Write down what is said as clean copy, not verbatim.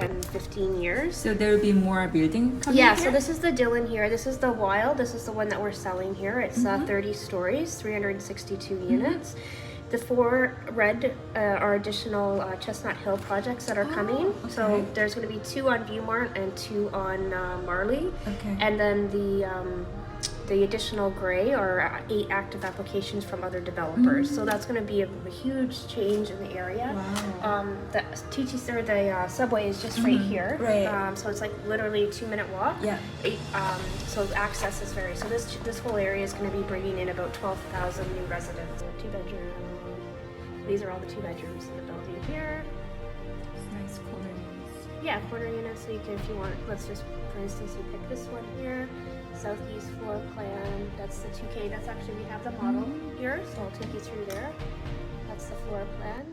10, 15 years. So there will be more building coming Yeah, here? so this is the Dylan here. This is the Wilde. This is the one that we're selling here. It's 30 stories, 362 units. The 4 red are additional Chestnut Hill projects that are coming. Okay. So there's going to be 2 on Viewmart and 2 on Marlee. Okay. And then the additional gray are 8 active applications from other developers. So that's going to be a huge change in the area. Wow. The TTC or the subway is just right here. Right. So it's like literally a 2-minute walk. Yeah. So access is very. So this whole area is going to be bringing in about 12,000 new residents. 2-bedroom. These are all the 2 bedrooms in the building here. Nice corner units. Yeah, corner units. So you can, if you want, let's just, for instance, you pick this one here. Southeast floor plan. That's the 2K. That's actually, we have the model here, so I'll take you through there. That's the floor plan.